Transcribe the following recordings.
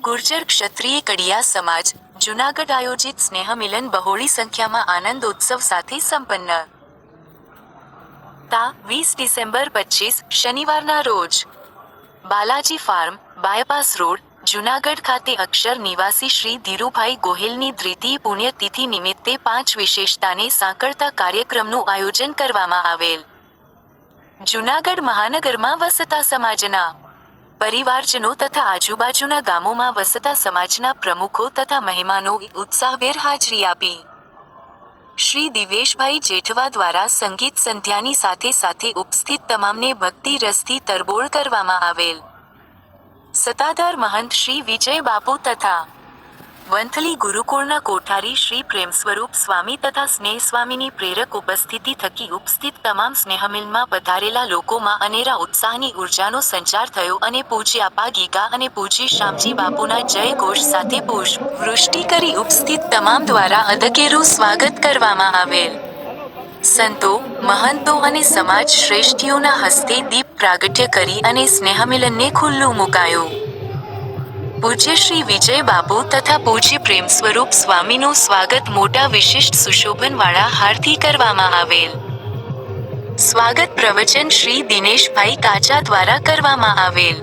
ગુર્જર ક્ષત્રિય કડિયા સમાજ, જૂનાગઢ આયોજિત સ્નેહમિલન બહોળી સંખ્યામાં આનંદ ઉત્સવ સાથે સંપન્ન. તા 20 ડિસેમ્બર 25 શનિવારના રોજ Balaji farm, bypass road, Junagadh ખાતે અક્ષર નિવાસી શ્રી ધીરુભાઈ ગોહિલની દ્વિતીય પુણ્યતિથિ નિમિત્તે 5 વિશેષતાને સાંકળતા કાર્યક્રમનું આયોજન કરવામાં આવેલ. જૂનાગઢ મહાનગરમાં વસતા સમાજના પરિવારજનો તથા આજુબાજુના ગામોમાં વસતા સમાજના પ્રમુખો તથા મહેમાનોએ ઉત્સાહભેર હાજરી આપી. શ્રી દિવેશભાઈ જેઠવા દ્વારા સંગીત સંધ્યાની સાથે સાથે ઉપસ્થિત તમામને ભક્તિ રસથી તરબોળ કરવામાં આવેલ. સત્તાધાર મહંત શ્રી વિજય બાપુ તથા વંથલી ગુરુકુળના કોઠારી શ્રી પ્રેમસ્વરૂપ સ્વામી તથા સ્નેહ સ્વામીની પ્રેરક ઉપસ્થિતિ થકી ઉપસ્થિત તમામ સ્નેહમિલનમાં પધારેલા લોકોમાં અનેરા ઉત્સાહની ઉર્જાનો સંચાર થયો અને પૂજ્ય આપા ગીગા અને પૂજ્ય શ્યામજી બાપુના જય ઘોષ સાથે પુષ્પ વૃષ્ટિ કરી ઉપસ્થિત તમામ દ્વારા અધકેરું સ્વાગત કરવામાં આવેલ. સંતો, મહંતો અને સમાજ શ્રેષ્ઠીઓના હસ્તે દીપ પ્રાગટ્ય કરી અને સ્નેહમિલનને ખુલ્લું મુકાયું. પૂજ્ય શ્રી વિજય બાપુ તથા પૂજ્ય પ્રેમસ્વરૂપ સ્વામીનું સ્વાગત મોટા વિશિષ્ટ સુશોભનવાળા હારથી કરવામાં આવેલ. સ્વાગત પ્રવચન શ્રી દિનેશભાઈ કાચા દ્વારા કરવામાં આવેલ.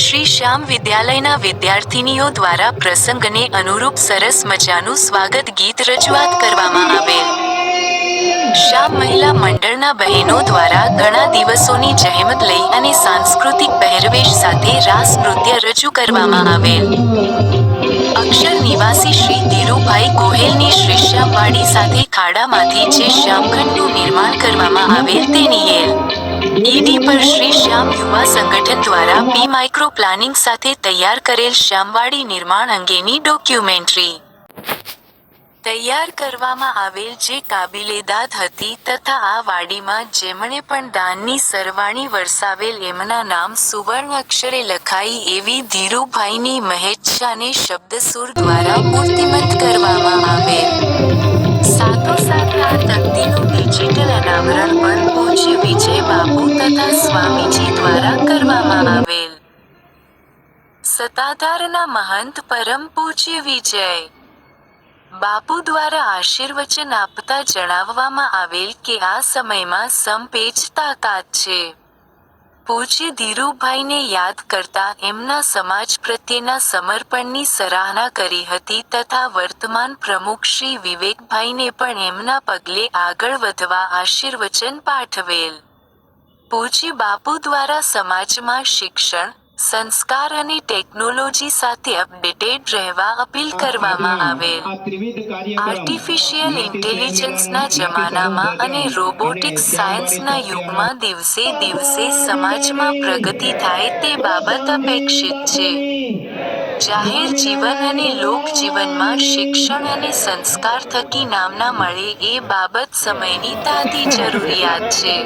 શ્રી શ્યામ વિદ્યાલયના વિદ્યાર્થિનીઓ દ્વારા પ્રસંગને અનુરૂપ સરસ મજાનું સ્વાગત ગીત રજૂઆત કરવામાં આવેલ. શ્યામ મહિલા મંડળના બહેનો દ્વારા ઘણા દિવસોની જહેમત લઈ અને સાંસ્કૃતિક પહેરવેશ સાથે રાસ નૃત્ય રજૂ કરવામાં આવેલ. અક્ષર નિવાસી શ્રી ધીરુભાઈ ગોહિલની શ્રીશ્યામવાડી સાથે ખાડામાંથી જે શ્યામખંડનું નિર્માણ કરવામાં આવેલ તેની એલ. ઈડી પર શ્રી શ્યામ યુવા સંગઠન દ્વારા પી માઇક્રો પ્લાનિંગ સાથે તૈયાર કરેલ શ્યામવાડી નિર્માણ અંગેની ડોક્યુમેન્ટરી તૈયાર કરવામાં આવેલ જે કાબિલેદાદ હતી તથા આ વાડીમાં જેમણે પણ દાનની સરવાણી વરસાવેલ એમના નામ સુવર્ણ અક્ષરે લખાઈ એવી ધીરુભાઈની મહેચ્છાને શબ્દસુર દ્વારા મૂર્તિમંત કરવામાં આવેલ. સાથોસાથ આ તકતીનું ડિજિટલ અનાવરણ પણ પૂજ્ય વિજય બાપુ તથા સ્વામીજી દ્વારા કરવામાં આવેલ. સત્તાધારના મહંત પરમ પૂજ્ય વિજય બાપુ દ્વારા આશીર્વચન આપતા જણાવવામાં આવેલ કે આ સમયમાં સંપેચ તાકાત છે. પૂજ્ય ધીરુભાઈને યાદ કરતા એમના સમાજ પ્રત્યેના સમર્પણની સરાહના કરી હતી તથા વર્તમાન પ્રમુખ શ્રી વિવેકભાઈને પણ એમના પગલે આગળ વધવા આશીર્વચન પાઠવેલ. પૂજ્ય બાપુ દ્વારા સમાજમાં શિક્ષણ, સંસ્કાર અને ટેકનોલોજી સાથે અપડેટેડ રહેવા અપીલ કરવામાં આવેલ. આર્ટિફિશિયલ ઇન્ટેલિજન્સના જમાનામાં અને રોબોટિક્સ સાયન્સના યુગમાં દિવસે દિવસે સમાજમાં પ્રગતિ થાય તે બાબત અપેક્ષિત છે. જાહેર જીવન અને લોક જીવનમાં શિક્ષણ અને સંસ્કાર થકી નામના મળે એ બાબત સમયની તાતી જરૂરિયાત છે.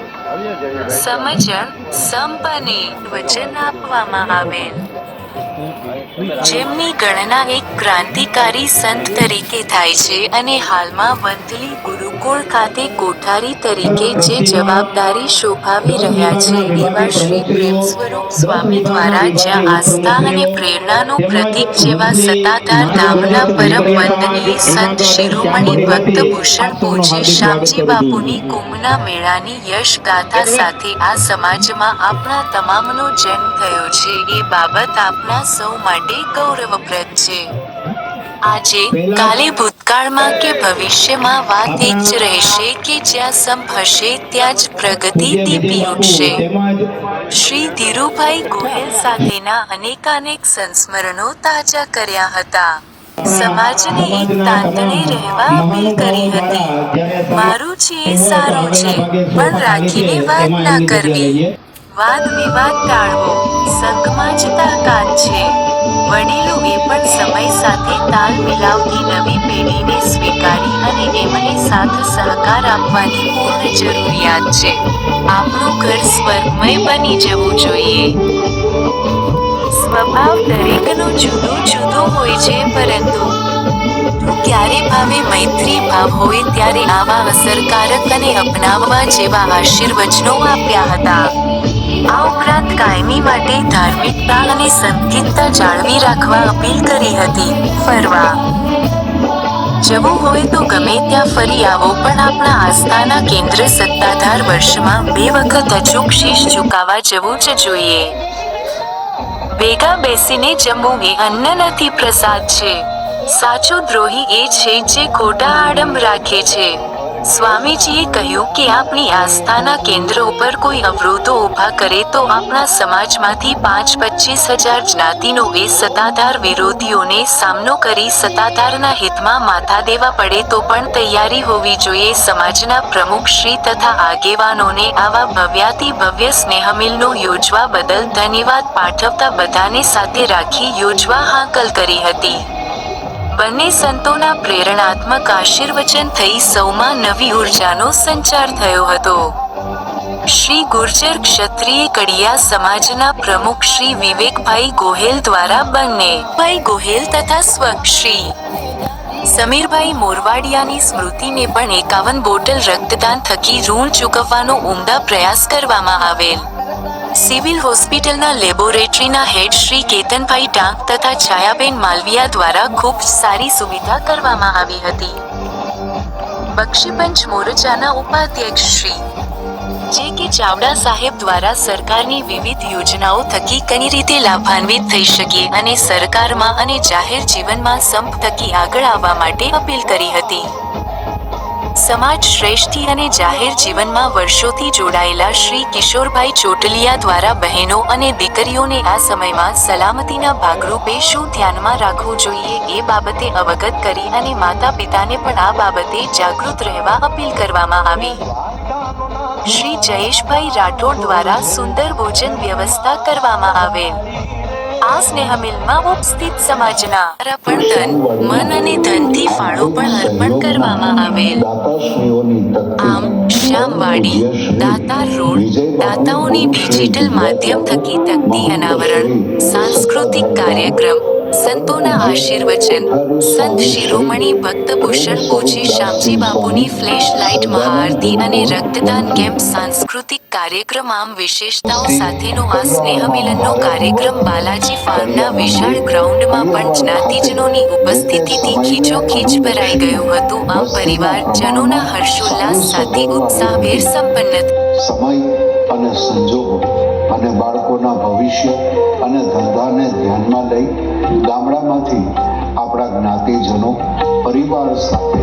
સમજણ, સંપ અને વચન આપવામાં આવેલ. જેમની ગણના એક ક્રાંતિકારી સંત તરીકે થાય છે અને હાલમાં વંથલી ગુરુકુળ ખાતે કોઠારી તરીકે જે જવાબદારી શોભાવી રહ્યા છે એવા શ્રી પ્રેમસ્વરૂપ સ્વામી દ્વારા જ્યાં આસ્થા અને પ્રેરણાનું પ્રતીક જેવા સત્તાધાર ધામના પરમ વંદનીય સંત શિરોમણી ભક્તભૂષણ પૂજ્ય શ્યામજી બાપુની કુંભના મેળાની યશ ગાથા સાથે આ સમાજમાં આપણા તમામનો જન્મ થયો છે એ બાબત આપણા સૌ માટે ગૌરવપ્રદ છે. આજે, કાલે, ભૂતકાળમાં કે ભવિષ્યમાં વાત એક જ રહેશે કે જ્યાં સંપ હશે ત્યાં જ પ્રગતિ દીપી ઉઠશે. શ્રી ધીરુભાઈ ગોહિલ સાથેના અનેકાનેક સંસ્મરણો તાજા કર્યા હતા. સમાજને એક તાંતણે રહેવા અપીલ કરી હતી. મારું છે એ સારું છે, પણ રાખીને વાત ના કરવી. વાદ વિવાદ ટાળવો. સંઘમાં જ તાકાત છે. વડીલો એ પણ સમય સાથે તાલ મિલાવતી નવી પેઢીને સ્વીકારી અને એમને સાથ સહકાર આપવાની પૂર્ણ જરૂરિયાત છે. આપણું ઘર સ્વર્ગમય બની જવું જોઈએ. સ્વભાવ દરેકનો જુદો જુદો હોય છે પરંતુ ક્યારે ભાવે મૈત્રી ભાવ હોય ત્યારે આવા અસરકારક અને અપનાવવા જેવા આશીર્વચનો આપ્યા હતા. આ ઉપરાંત કાયમી માટે ધાર્મિકતા અને સંકિતતા જાળવી રાખવા અપીલ કરી હતી. ફરવા જવું હોય તો ગમે ત્યાં ફરી આવો, પણ આપણા આસ્થાના કેન્દ્ર સત્તાધાર વર્ષમાં 2 વખત અચૂક શીશ ઝુકાવવા જવું જ જોઈએ. ભેગા બેસીને જમવું એ અન્ન નથી, પ્રસાદ છે. સાચો દ્રોહી એ છે જે ખોટા આડંબ રાખે છે. સ્વામીજીએ કહ્યું કે આપણી આસ્થાના કેન્દ્ર ઉપર કોઈ અવરોધો ઊભા કરે તો આપણા સમાજમાંથી 5-25 હજાર જ્ઞાતિનો એ સત્તાધાર વિરોધીઓને સામનો કરી સત્તાધારના હિતમાં માથા દેવા પડે તો પણ તૈયારી હોવી જોઈએ. સમાજના પ્રમુખશ્રી તથા આગેવાનોને આવા ભવ્યાતિ ભવ્ય સ્નેહમિલનો યોજવા બદલ ધન્યવાદ પાઠવતા બધાને સાથે રાખી યોજવા હાકલ કરી હતી. બંને સંતોના પ્રેરણાત્મક આશીર્વચન થઈ સૌમાં નવી ઉર્જાનો સંચાર થયો હતો. શ્રી ગુર્જર ક્ષત્રિય કડિયા સમાજના પ્રમુખ શ્રી વિવેકભાઈ ગોહેલ દ્વારા બંને ભાઈ ગોહેલ તથા શ્રી સમીરભાઈ મોરવાડિયાની સ્મૃતિને પણ 51 બોટલ રક્તદાન થકી ઋણ ચૂકવવાનો ઉમદા પ્રયાસ કરવામાં આવેલ. સિવિલ હોસ્પિટલના લેબોરેટરીના હેડ શ્રી કેતનભાઈ ટાંક તથા છાયાબેન માલવિયા દ્વારા ખૂબ સારી સુવિધા કરવામાં આવી હતી. બક્ષીપંચ મોરચાના ઉપાધ્યક્ષ શ્રી જે કે ચાવડા સાહેબ દ્વારા સરકારની વિવિધ યોજનાઓ થકી કઈ રીતે લાભાન્વિત થઈ શકીએ અને સરકારમાં અને જાહેર જીવનમાં સંપ થકી આગળ આવવા માટે અપીલ કરી હતી. સમાજ શ્રેષ્ઠી અને જાહેર જીવનમાં વર્ષોથી જોડાયેલા શ્રી કિશોરભાઈ ચોટલિયા દ્વારા બહેનો અને દીકરીઓને આ સમયમાં સલામતીના ભાગરૂપે શું ધ્યાનમાં રાખવું જોઈએ એ બાબતે અવગત કરી અને માતા પિતાને પણ આ બાબતે જાગૃત રહેવા અપીલ કરવામાં આવી. શ્રી જયેશભાઈ રાઠોડ દ્વારા સુંદર ભોજન વ્યવસ્થા કરવામાં આવેલ. આ સ્નેહમિલમાં ઉપસ્થિત સમાજના પણ ધન, મન અને ધનથી ફાળો પણ અર્પણ કરવામાં આવેલ. આમ શ્યામવાડી, દાતાર રોડ, દાતાઓની ડિજિટલ માધ્યમ થકી તકતી અનાવરણ, સાંસ્કૃતિક કાર્યક્રમ, સંતોના આશીર્વચન, સંત શિરોમણી ભક્તભૂષણ પૂજ્ય શામજી બાપુની ફ્લેશ લાઇટ મહાઆરતી અને રક્તદાન કેમ્પ સાંસ્કૃતિક કાર્યક્રમ આમ વિશેષતાઓ સાથેનો આ સ્નેહમિલનનો કાર્યક્રમ બાલાજી ફાર્મના વિશાળ ગ્રાઉન્ડમાં પણ જ્ઞાતિજનોની ઉપસ્થિતિથી ખીચોખીચ ભરાઈ ગયું હતું. આમ પરિવારજનોના હર્ષોલ્લાસ સાથે ઉત્સાહભેર સંપન્ન સમય અને સંજોગો અને બાળકોના ભવિષ્ય અને ધંધાને ધ્યાનમાં લઈ ગામડામાંથી આપણા જ્ઞાતિજનો પરિવાર સાથે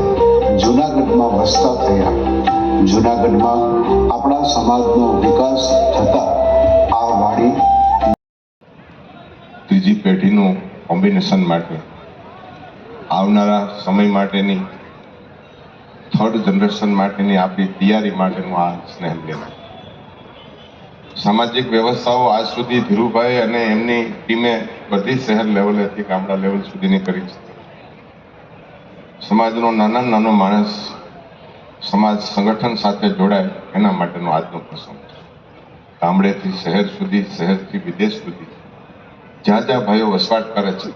જૂનાગઢમાં વસતા થયા. જૂનાગઢમાં આપણા સમાજનો વિકાસ થતા આ વાડી ત્રીજી પેઢીનું કોમ્બિનેશન માટે આવનારા સમય માટેની થર્ડ જનરેશન માટેની આપણી તૈયારી માટેનું આ સ્નેહ મિલન. સામાજિક વ્યવસ્થાઓ આજ સુધી ધીરુભાઈ અને એમની ટીમે બધી શહેર લેવલેથી ગામડા લેવલ સુધીની કરી છે. સમાજનો નાનો માણસ સમાજ સંગઠન સાથે જોડાય એના માટેનો આજનો પ્રસંગ છે. ગામડેથી શહેર સુધી, શહેરથી વિદેશ સુધી જ્યાં જ્યાં ભાઈઓ વસવાટ કરે છે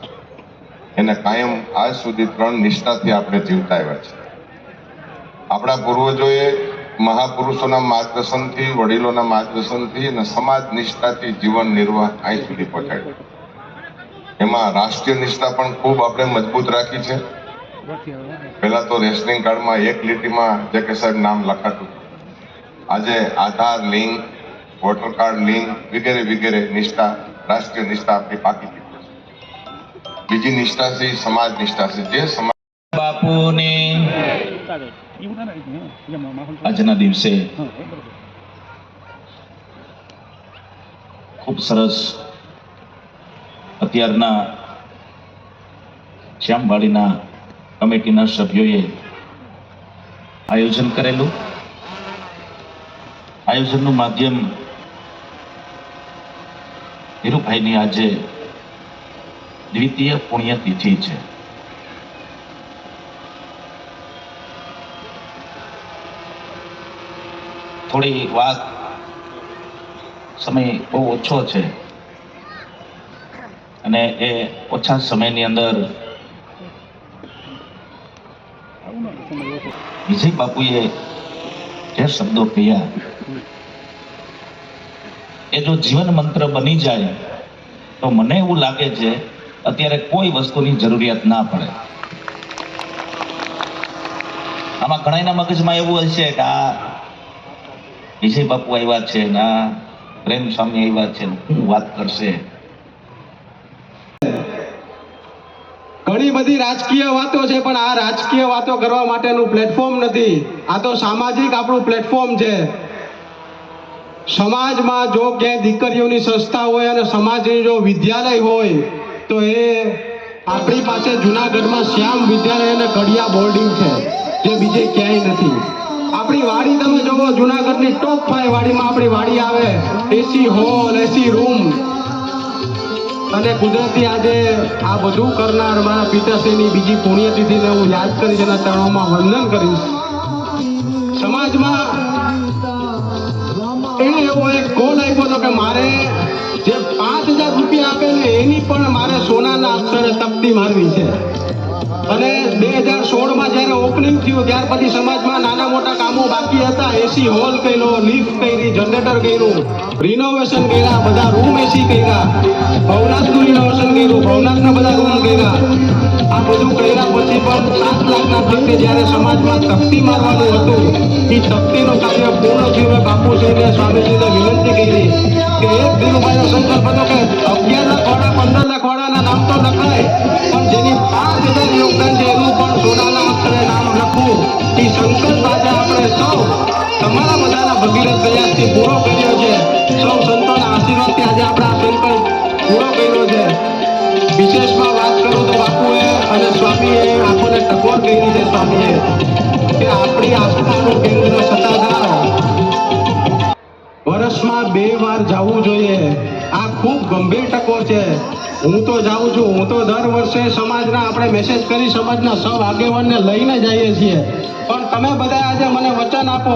એને કાયમ આજ સુધી 3 નિષ્ઠાથી આપણે જીવતા આવ્યા છે. આપણા પૂર્વજોએ મહાપુરુષોના માર્ગદર્શનથી, વડીલોના માર્ગદર્શનથી અને સમાજ નિષ્ઠાથી જીવન નિર્વાહ અહીં સુધી પહોંચાડ્યું. એમાં રાષ્ટ્રીય નિષ્ઠા પણ ખૂબ આપણે મજબૂત રાખી છે. પહેલા તો રેશનિંગ કાર્ડમાં 1 લીટીમાં જે કે સાહેબ નામ લખાતું, આજે આધાર લિંક, વોટર કાર્ડ લિંક વગેરે વગેરે નિષ્ઠા, રાષ્ટ્રીય નિષ્ઠા આપણી પાકી ચૂકી છે. બીજી નિષ્ઠા છે સમાજ નિષ્ઠા છે. જે સમાજ બાપુને આજના દિવસે ખૂબ સરસ અત્યારના શ્યામવાડીના કમિટીના સભ્યોએ આયોજન કરેલું. આયોજનનું માધ્યમ ધીરુભાઈની આજે દ્વિતીય પુણ્યતિથિ છે. થોડી વાત, સમય બહુ ઓછો છે અને એ ઓછા સમયની અંદર વિજય બાપુએ જે શબ્દો કહ્યા એ જો જીવન મંત્ર બની જાય તો મને એવું લાગે છે અત્યારે કોઈ વસ્તુની જરૂરિયાત ના પડે. આમાં ઘણાના મગજમાં એવું હશે કે આ વિજય બાપુ આવ્યા છે ને આ પ્રેમ સ્વામી આવ્યા છે ને શું વાત કરશે. ઘણી બધી રાજકીય વાતો છે, પણ આ રાજકીય વાતો કરવા માટેનું પ્લેટફોર્મ નથી. આ તો સામાજિક આપણું પ્લેટફોર્મ છે. સમાજમાં જો ક્યાંય દીકરીઓની સંસ્થા હોય અને સમાજની જો વિદ્યાલય હોય તો એ આપણી પાસે જુનાગઢમાં શ્યામ વિદ્યાલય અને કડિયા બોર્ડિંગ છે, જે બીજે ક્યાંય નથી. આપણી વાડી તમે જોવો, જુનાગઢની ટોપ 5 વાડીમાં આપણી વાડી આવે. એસી હોલ, એસી રૂમ. અને કુદરતી આજે આ બધું કરનાર મારા પિતાશ્રીની બીજી પુણ્યતિથિને હું યાદ કરીશ અને ચરણોમાં વંદન કરીશ. સમાજમાં એને એવો એક ગોલ આપ્યો હતો કે મારે જે 5,000 રૂપિયા આપે ને એની પણ મારે સોનાના અક્ષરે તકતી મારવી છે. અને 2016માં જ્યારે ઓપનિંગ થયું ત્યાર પછી સમાજમાં નાના મોટા કામો બાકી હતા. એસી હોલ કર્યો, લિફ્ટ કરી, જનરેટર કર્યું, રિનોવેશન કર્યા, બધા રૂમ એસી કર્યા, ભવનાથનું રિનોવેશન કર્યું, ભવનાથના બધા રૂમ કર્યા. આ બધું કર્યા પછી પણ 7 લાખના ખર્ચે જ્યારે સમાજમાં તકતી મારવાનું હતું, એ તકતીનું કાર્ય પૂર્ણ થયું. મેં બાપુશ્રીને, સ્વામીજીને વિનંતી કરી કે એક ધીરુભાઈનો સંકલ્પ હતો કે 11 લાખ વાળા, 15 લાખ વાળાના નામ તો લખાય, પણ જેની 5,000 યોગદાન છે એનું પણ સોનાના અક્ષરે નામ લખવું. એ સંકલ્પ આજે આપણે સૌ તમારા બધાના ભગીરથ પ્રયાસથી પૂરો કર્યો છે. સૌ સંતોના આશીર્વાદથી આજે આપણે આ સંકલ્પ પૂરો કર્યો છે. વિશેષમાં વાત કરું તો બાપુએ અને સ્વામીએ આપણને ટકોર કરી છે. સ્વામીએ કે આપણી આસ્થાનું કેન્દ્ર સત્તાધાર વર્ષમાં 2 વાર જવું જોઈએ. આ ખૂબ ગંભીર ટકોર છે. હું તો જાઉં છું, હું તો દર વર્ષે સમાજના આપણે મેસેજ કરી સમાજના સૌ આગેવાનને લઈને જઈએ છીએ. પણ તમે બધા આજે મને વચન આપો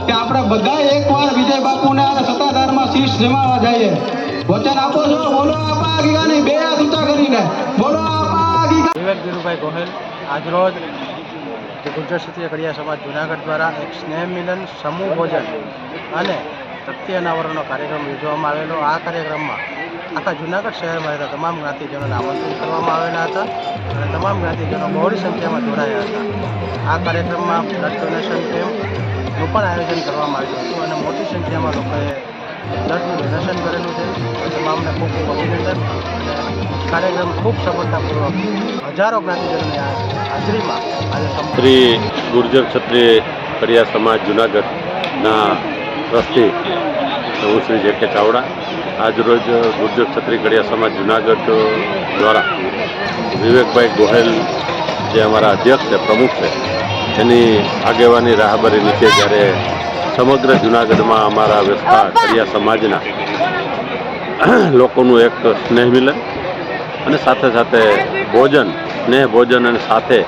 કે આપણે બધા એકવાર વિજય બાપુને અને સત્તાધારમાં શીશ જમાવા જઈએ. વચન આપો છો? બોલો આપા ગીગાની 2 હાથ ઊંચા કરીને બોલો આપા ગીગા. વિવેક ધીરુભાઈ ગોહિલ આજરોજ ગુર્જર ક્ષત્રિય કડિયા સમાજ જુનાગઢ દ્વારા એક સ્નેહ મિલન, સમૂહ ભોજન અને તકતી અનાવરણનો કાર્યક્રમ યોજવામાં આવેલો. આ કાર્યક્રમમાં આખા જુનાગઢ શહેરમાં રહેતા તમામ જ્ઞાતિજનોને આમંત્રિત કરવામાં આવેલા હતા અને તમામ જ્ઞાતિજનો બહોળી સંખ્યામાં જોડાયા હતા. આ કાર્યક્રમમાં બ્લડ ડોનેશન કેમ્પનું પણ આયોજન કરવામાં આવ્યું હતું અને મોટી સંખ્યામાં લોકોએ બ્લડનું ડોનેશન કરેલું છે. તમામને ખૂબ ખૂબ અભિનંદન. કાર્યક્રમ ખૂબ સફળતાપૂર્વક હજારો જ્ઞાતિજનોની હાજરીમાં આજે શ્રી ગુર્જર ક્ષત્રિય કડિયા સમાજ જુનાગઢના ટ્રસ્ટી હું શ્રી જે.કે. ચાવડા આજરોજ ગુર્જર ક્ષત્રિય કડિયા સમાજ જુનાગઢ દ્વારા વિવેકભાઈ ગોહિલ જે અમારા અધ્યક્ષ છે, પ્રમુખ છે, એની આગેવાની રાહબરી નીચે જ્યારે સમગ્ર જુનાગઢમાં અમારા વિસ્તાર કડિયા સમાજના લોકોનું એક સ્નેહ મિલન અને સાથે સાથે ભોજન, સ્નેહ ભોજન અને સાથે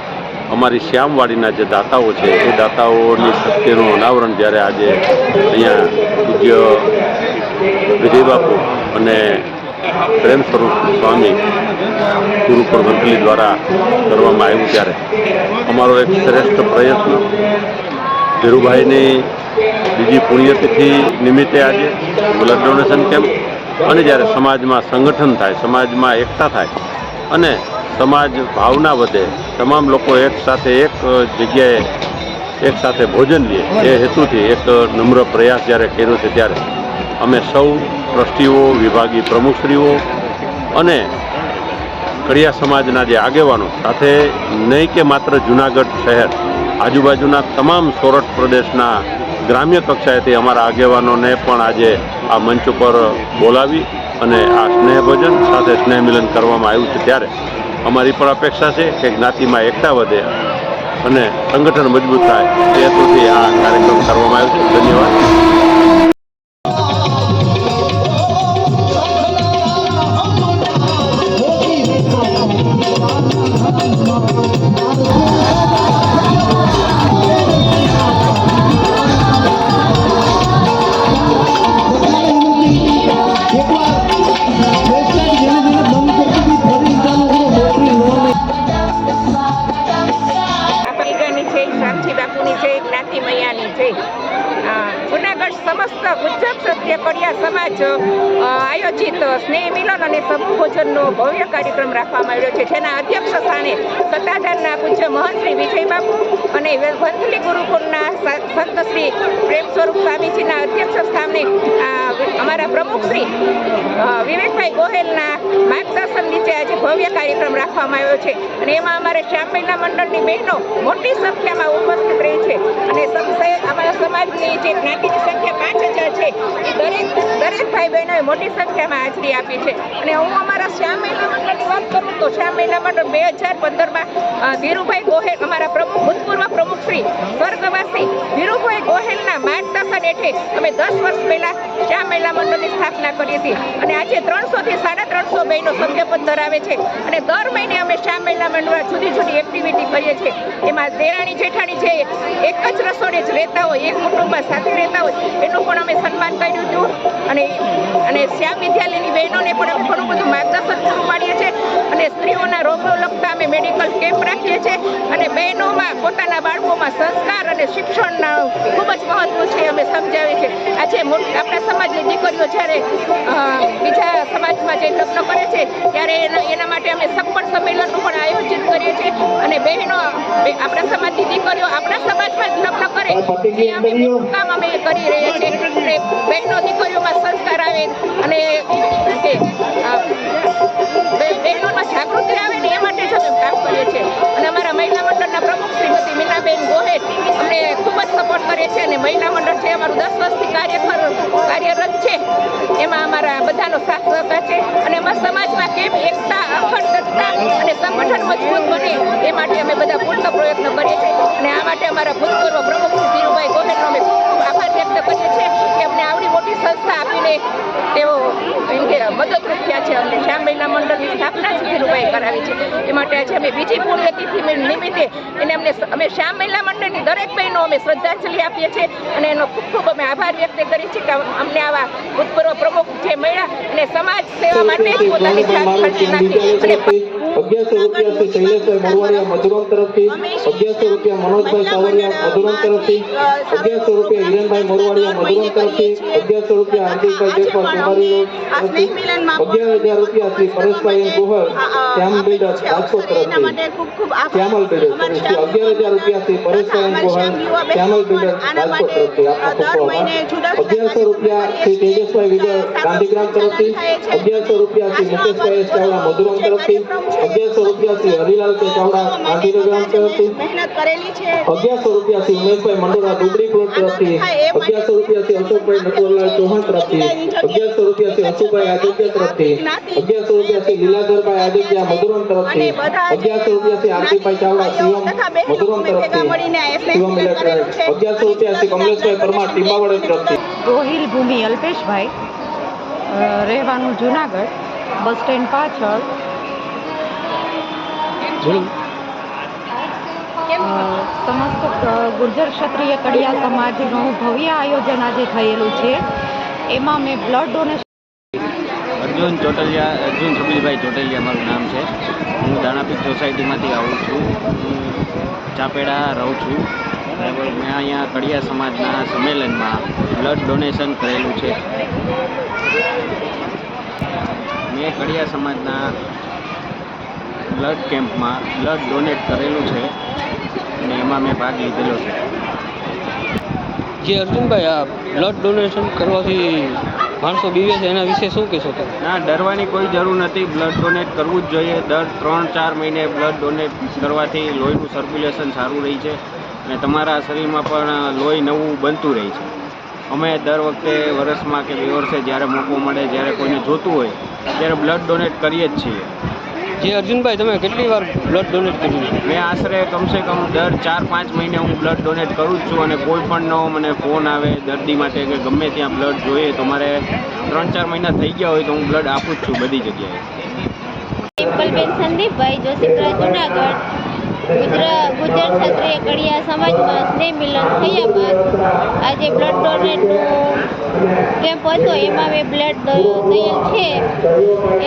અમારી શ્યામવાડીના જે દાતાઓ છે એ દાતાઓની શક્તિનું અનાવરણ જ્યારે આજે અહીંયા પૂજ્ય વિજય બાપુ અને પ્રેમ સ્વરૂપ સ્વામી ગુરુકુળ મંથલી દ્વારા કરવામાં આવ્યું ત્યારે અમારો એક શ્રેષ્ઠ પ્રયત્ન ધીરુભાઈની બીજી પુણ્યતિથિ નિમિત્તે આજે બ્લડ ડોનેશન કેમ્પ અને જ્યારે સમાજમાં સંગઠન થાય, સમાજમાં એકતા થાય અને સમાજ ભાવના વધે, તમામ લોકો એક સાથે એક જગ્યાએ એક સાથે ભોજન લે એ હેતુથી એક નમ્ર પ્રયાસ જ્યારે કર્યો છે ત્યારે અમે સૌ ટ્રસ્ટીઓ, વિભાગીય પ્રમુખશ્રીઓ અને કડિયા સમાજના જે આગેવાનો સાથે નહીં કે માત્ર જુનાગઢ શહેર, આજુબાજુના તમામ સોરઠ પ્રદેશના ગ્રામ્ય કક્ષાએથી અમારા આગેવાનોને પણ આજે આ મંચ ઉપર બોલાવી અને આ સ્નેહ ભોજન સાથે સ્નેહ મિલન કરવામાં આવ્યું છે ત્યારે અમારી પણ અપેક્ષા છે કે જ્ઞાતિમાં એકતા વધે અને સંગઠન મજબૂત થાય એ હેતુથી આ કાર્યક્રમ કરવામાં આવ્યો છે. ધન્યવાદ. શાંતિ બાપુની જય, જ્ઞાતિ મૈયાની જય. જુનાગઢ સમસ્ત ક્ષત્રિય કડિયા સમાજ આયોજિત સ્નેહ મિલન અને સમૂહ ભોજનનો ભવ્ય કાર્યક્રમ રાખવામાં આવ્યો છે, જેના અધ્યક્ષ સ્થાને સત્તાધારના પૂજ્ય મહંત શ્રી વિજયબાપુ અને વંથલી ગુરુકુળના સંત શ્રી પ્રેમ સ્વરૂપ સ્વામીજીના અધ્યક્ષ સ્થાને અમારા પ્રમુખ શ્રી વિવેકભાઈ ગોહેલના માર્ગદર્શન નીચે આજે ભવ્ય કાર્યક્રમ રાખવામાં આવ્યો છે અને એમાં અમારે શ્યામ મહિલા મંડળની બહેનો મોટી સંખ્યામાં ઉપસ્થિત રહી છે અને અમારા સમાજની જે જ્ઞાતિની સંખ્યા 5000 છે એ દરેક ભાઈ બહેનોએ મોટી સંખ્યામાં હાજરી આપી છે. અને હું અમારા શ્યામ મહિલા મંડળની વાત કરું તો શ્યામ મહિલા મંડળ 2015માં ધીરુભાઈ ગોહેલ અમારા ભૂતપૂર્વ પ્રમુખ શ્રી સ્વર્ગવાસી ધીરુભાઈ ગોહેલના માર્ગદર્શન હેઠળ અમે 10 વર્ષ પહેલા શ્યામ મહિલા મંડળની સ્થાપના કરી હતી અને આજે 300 થી 350 બહેનો સભ્યપદ ધરાવે છે અને દર મહિને અમે શ્યામ મહિલા મંડળમાં જુદી જુદી એક્ટિવિટી કરીએ છીએ. એમાં દેરાણી જેઠાણી જે એક જ રસોડે જ રહેતા હોય, એક કુટુંબમાં સાથે રહેતા હોય, એનું પણ અમે સન્માન કર્યું હતું અને શ્યામ વિદ્યાલયની બહેનોને પણ અમે ઘણું બધું માર્ગદર્શન પૂરું પાડીએ છીએ અને સ્ત્રીઓના રોગો લગતા અમે મેડિકલ કેમ્પ રાખીએ છીએ અને બહેનોમાં પોતાના બાળકોમાં સંસ્કાર અને શિક્ષણના ખૂબ જ મહત્વ છે અમે સમજાવીએ છીએ. આજે આપણા સમાજની દીકરીઓ જ્યારે બીજા સમાજમાં જે લગ્ન કરે છે ત્યારે એના માટે અમે સગપણ સંમેલનનું પણ આયોજિત કરીએ છીએ અને બહેનો આપણા સમાજની દીકરીઓ આપણા સમાજમાં જ લગ્ન કરે એ અમે કામ અમે કરી રહ્યા છીએ અને બહેનો દીકરીઓમાં સંસ્કાર આવે અને બહેનોમાં જાગૃતિ આવે ને એ માટે જ અમે કામ કરીએ છીએ. અને અમારા મહિલા મંડળના પ્રમુખ શ્રીમતી મીનાબેન ગોહેલ અમને ખૂબ જ સપોર્ટ કરે છે અને મહિલા મંડળ છે અમારું 10 વર્ષથી કાર્યરત છે. એમાં અમારા બધાનો સાથ સહકાર છે અને અમારા સમાજમાં કેમ એકતા, અખંડતા અને સંગઠન મજબૂત બને એ માટે અમે બધા પૂરતો પ્રયત્ન કરીએ છીએ અને આ માટે અમારા ભૂતપૂર્વ પ્રમુખ શ્રી ધીરુભાઈ ગોહેલનો અમે ખૂબ આભાર વ્યક્ત કરીએ છીએ કે અમને આવડી મોટી સંસ્થા આપીને તેઓ એમ કે મદદરૂપ થયા છે. અમને શ્યામ મહિલા મંડળની સ્થાપના જ ધીરુભાઈ કરાવી છે એ માટે આજે અમે બીજી પુણ્યતિથિ નિમિત્તે અમે શ્યામ મહિલા મંડળની દરેક બહેનો અમે શ્રદ્ધાંજલિ આપીએ છીએ અને એનો ખૂબ ખૂબ અમે આભાર વ્યક્ત કરીએ છીએ કે અમને આવા ભૂતપૂર્વ પ્રમુખ જે મળ્યા અને સમાજ સેવા માટે જ પોતાની જાત ખર્ચી નાખી અને 1100 રૂપિયા છે શૈલેષભાઈ મોરવાડિયા મધુરમ તરફથી, 1100 રૂપિયા મનોજભાઈ સાવરિયા મધુરમ તરફથી, 1100 રૂપિયા હિરેનભાઈ મોરવાડિયા મધુરમ તરફથી, 1100 રૂપિયા હાર્દિકભાઈ દેશવા કુમારી તરફથી, 11000 રૂપિયા શ્રી પરેશભાઈ ગોહલ શ્યામ બિલ્ડર્સ રાજકોટ તરફથી, શ્યામલ બિલ્ડર્સ તરફથી 11000 રૂપિયા શ્રી પરેશભાઈ ગોહલ શ્યામલ બિલ્ડર્સ રાજકોટ તરફથી આપનો ખૂબ આભાર. 1100 રૂપિયા શ્રી તેજસભાઈ વિજય ગાંધીગ્રામ તરફથી, 1100 રૂપિયા શ્રી મુકેશભાઈ ચાવડા મધુરમ તરફથી, 1100 રૂપિયા શ્રી હરિલાલ ચાવડા ગાંધીનગર તરફથી, 1100 રૂપિયા શ્રી ઉમેશભાઈ મંડોરા ડુબડી પ્લોટ તરફથી, 1100 રૂપિયા શ્રી અશોકભાઈ નટવરલાલ ચૌહાણ તરફથી, 1100 રૂપિયા શ્રી અશોકભાઈ આદિત્ય તરફથી, 1100 રૂપિયા શ્રી લીલાધરભાઈ આદિત્ય મધુરમ તરફથી, 1100 રૂપિયા શ્રી આરતીભાઈ ચાવડા શિવમ મધુરમ તરફથી, શિવમ ઇલેક્ટ્રોનિક્સ, 1100 રૂપિયા શ્રી કમલેશભાઈ પરમાર ટીમાવાડા તરફથી. ગોહિલ ભૂમિ અલ્પેશભાઈ, રહેવાનું જુનાગઢ, બસ સ્ટેન્ડ પાછળ. સમસ્ત ગુર્જર ક્ષત્રિય કડિયા સમાજનું ભવ્ય આયોજન આજે થયેલું છે. એમાં મેં બ્લડ ડોનેશન અર્જુન છબીલભાઈ ચોટલિયા મારું નામ છે. હું દાણાપીઠ સોસાયટીમાંથી આવું છું. હું ચાપેડા રહું છું. બરાબર. મેં અહીંયા કડિયા સમાજના સંમેલનમાં બ્લડ ડોનેશન કરેલું છે. મેં કડિયા સમાજના બ્લડ કેમ્પમાં બ્લડ ડોનેટ કરેલું છે અને એમાં મેં ભાગ લીધેલો છે. જે અર્જુનભાઈ, આ બ્લડ ડોનેશન કરવાથી માણસો બીવે છે, એના વિશે શું કહેશો તમે? ના, ડરવાની કોઈ જરૂર નથી. બ્લડ ડોનેટ કરવું જ જોઈએ. દર 3-4 મહિને બ્લડ ડોનેટ કરવાથી લોહીનું સર્ક્યુલેશન સારું રહે છે અને તમારા શરીરમાં પણ લોહી નવું બનતું રહે છે. અમે દર વખતે વર્ષમાં કે 2 વર્ષે જ્યારે મોકો મળે, જ્યારે કોઈને જોતું હોય ત્યારે બ્લડ ડોનેટ કરીએ જ છીએ. જે અર્જુનભાઈ, તમે કેટલી વાર બ્લડ ડોનેટ કર્યું? મેં આશરે કમસે કમ દર 4-5 મહિને હું બ્લડ ડોનેટ કરું જ છું અને કોઈ પણનો મને ફોન આવે દર્દી માટે કે ગમે ત્યાં બ્લડ જોઈએ તો મારે 3-4 મહિના થઈ ગયા હોય તો હું બ્લડ આપું જ છું બધી જગ્યાએ. પિમ્પલબેન સંદીપભાઈ, જોશીપુરા, જુનાગઢ. ગુજર ક્ષત્રિય કડિયા સમાજમાં સ્નેહ મિલન થયા બાદ આજે બ્લડ ડોનેટનું કેમ્પ હતો, એમાં મેં બ્લડ દયેલ છે.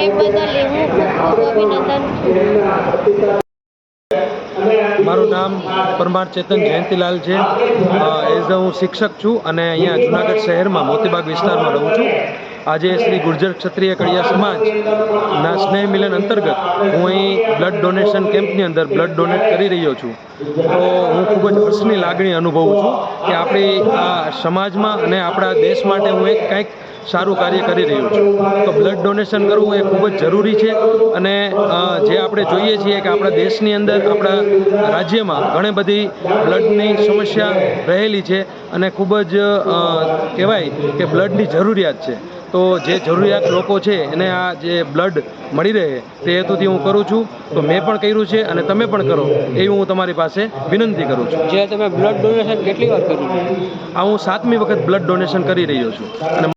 એ બદલ હું ખૂબ ખૂબ અભિનંદન છું. મારું મારું નામ પરમાર ચેતન જયંતિલાલ છે. એઝ હું શિક્ષક છું અને અહીંયા જુનાગઢ શહેરમાં મોતીબાગ વિસ્તારમાં રહું છું. આજે શ્રી ગુર્જર ક્ષત્રિય કડિયા સમાજના સ્નેહ મિલન અંતર્ગત હું અહીં બ્લડ ડોનેશન કેમ્પની અંદર બ્લડ ડોનેટ કરી રહ્યો છું. તો હું ખૂબ જ હર્ષની લાગણી અનુભવું છું કે આપણી આ સમાજમાં અને આપણા દેશ માટે હું એક કંઈક સારું કાર્ય કરી રહ્યો છું. તો બ્લડ ડોનેશન કરવું એ ખૂબ જ જરૂરી છે અને જે આપણે જોઈએ છીએ કે આપણા દેશની અંદર આપણા રાજ્યમાં ઘણી બધી બ્લડની સમસ્યા રહેલી છે અને ખૂબ જ કહેવાય કે બ્લડની જરૂરિયાત છે. તો જે જરૂરિયાત લોકો છે એને આ જે બ્લડ મળી રહે તે હેતુથી હું કરું છું. તો મેં પણ કર્યું છે અને તમે પણ કરો એવી હું તમારી પાસે વિનંતી કરું છું. જે તમે બ્લડ ડોનેશન કેટલી વાર કર્યું? આ હું 7મી વખત બ્લડ ડોનેશન કરી રહ્યો છું અને